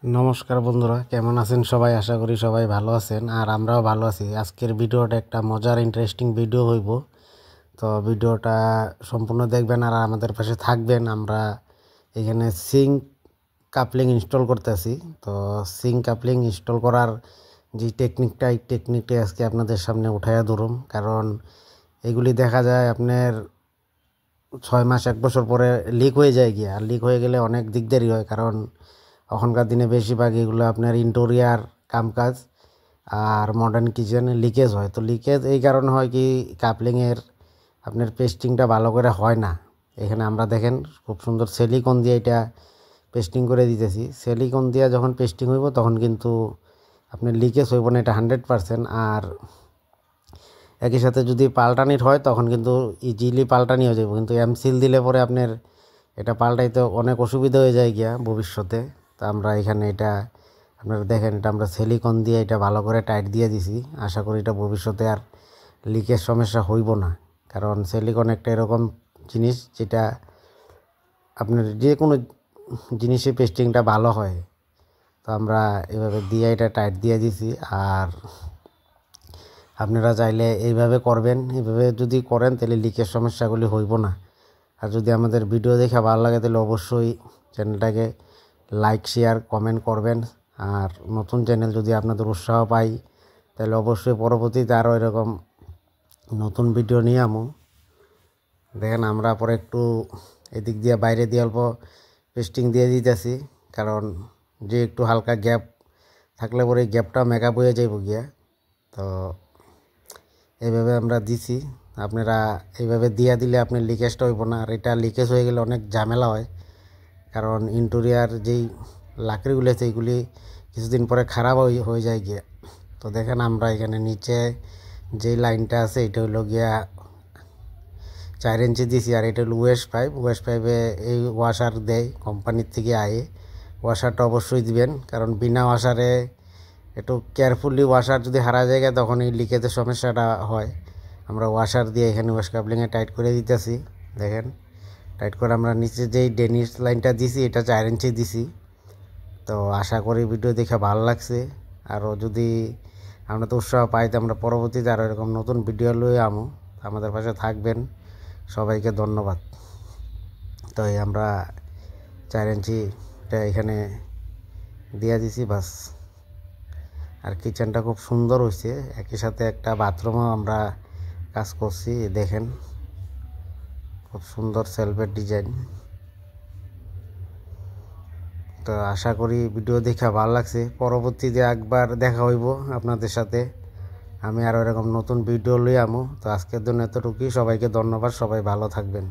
নমস্কার বন্ধুরা, কেমন আছেন সবাই? আশা করি সবাই ভালো আছেন, আর আমরাও ভালো আছি। আজকের ভিডিওটা একটা মজার ইন্টারেস্টিং ভিডিও হইব, তো ভিডিওটা সম্পূর্ণ দেখবেন আর আমাদের পাশে থাকবেন। আমরা এখানে সিঙ্ক কাপলিং ইনস্টল করতেছি। তো সিঙ্ক কাপলিং ইনস্টল করার যে টেকনিকটা, এই টেকনিকটা আজকে আপনাদের সামনে উঠাইয়া ধরুম। কারণ এগুলি দেখা যায় আপনার 6 মাস 1 বছর পরে লিক হয়ে যায় গিয়া, আর লিক হয়ে গেলে অনেক দিকদারি হয়। কারণ এখনকার দিনে বেশিরভাগ এগুলো আপনার ইন্টেরিয়ার কামকাজ আর মডার্ন কিচেনে লিকেজ হয়। তো লিকেজ এই কারণে হয় কি, কাপলিংয়ের আপনার পেস্টিংটা ভালো করে হয় না। এখানে আমরা দেখেন খুব সুন্দর সিলিকন দিয়ে এটা পেস্টিং করে দিতেছি। সিলিকন দিয়ে যখন পেস্টিং হইব তখন কিন্তু আপনার লিকেজ হইব না, এটা 100%। আর একই সাথে যদি পাল্টানির হয় তখন কিন্তু ইজিলি পাল্টানি হয়ে যাবে। কিন্তু এমসিল দিলে পরে আপনার এটা পাল্টাইতে অনেক অসুবিধা হয়ে যায় গিয়া ভবিষ্যতে। তা আমরা এখানে এটা আপনারা দেখেন, এটা আমরা সিলিকন দিয়ে এটা ভালো করে টাইট দিয়ে দিছি। আশা করি এটা ভবিষ্যতে আর লিকের সমস্যা হইব না। কারণ সিলিকন একটা এরকম জিনিস যেটা আপনার যে কোনো জিনিসের পেস্টিংটা ভালো হয়। তো আমরা এভাবে দিয়ে এটা টাইট দিয়ে দিছি। আর আপনারা চাইলে এইভাবে করবেন, এইভাবে যদি করেন তাহলে লিকের সমস্যাগুলি হইব না। আর যদি আমাদের ভিডিও দেখে ভালো লাগে তাহলে অবশ্যই চ্যানেলটাকে লাইক শেয়ার কমেন্ট করবেন। আর নতুন চ্যানেল যদি আপনাদের উৎসাহ পাই তাহলে অবশ্যই পরবর্তীতে আরও এরকম নতুন ভিডিও নিয়ে আমু। দেখেন আমরা পরে একটু এদিক দিয়ে বাইরে দিয়ে অল্প পেস্টিং দিয়ে দিতেছি, কারণ যে একটু হালকা গ্যাপ থাকলে পরে গ্যাপটা মেকআপ হয়ে যাইব গিয়া। তো এইভাবে আমরা দিছি। আপনারা এইভাবে দিয়া দিলে আপনার লিকেজটা হইব না। আর এটা লিকেজ হয়ে গেলে অনেক ঝামেলা হয়, কারণ ইন্টেরিয়ার যেই লাকড়িগুলি আছে এইগুলি কিছুদিন পরে খারাপ হয়ে যায় গিয়া। তো দেখেন আমরা এখানে নিচে যেই লাইনটা আছে এটা হইল গিয়া 4 ইঞ্চি দিছি, আর এটা হলো ওয়েস্ট পাইপ। ওয়েস্ট পাইপে এই ওয়াশার দেয় কোম্পানির থেকে আয়ে। ওয়াশারটা অবশ্যই দিবেন, কারণ বিনা ওয়াশারে একটু কেয়ারফুলি ওয়াশার যদি হারা যায় তখন এই লিকেজের সমস্যাটা হয়। আমরা ওয়াশার দিয়ে এখানে ওয়াশ কাপলিংয়ে টাইট করে দিতেছি। দেখেন টাইট করে আমরা নিচে যেই ডেনিস লাইনটা দিছি এটা 4 ইঞ্চি দিছি। তো আশা করি ভিডিও দেখে ভালো লাগছে। আরও যদি আমরা তো উৎসাহ পাই তো আমরা পরবর্তীতে আরও এরকম নতুন ভিডিও লয়ে আমু। আমাদের পাশে থাকবেন, সবাইকে ধন্যবাদ। তো আমরা 4 ইঞ্চিটা এখানে দিয়ে দিছি বাস। আর কিচেনটা খুব সুন্দর হয়েছে, একই সাথে একটা বাথরুমও আমরা কাজ করছি। দেখেন খুব সুন্দর সেলফের ডিজাইন। তো আশা করি ভিডিও দেখে ভালো লাগছে। পরবর্তীতে একবার দেখা হইব আপনাদের সাথে, আমি আরও এরকম নতুন ভিডিও লই আমু। তো আজকের জন্য এতটুকুই। সবাইকে ধন্যবাদ, সবাই ভালো থাকবেন।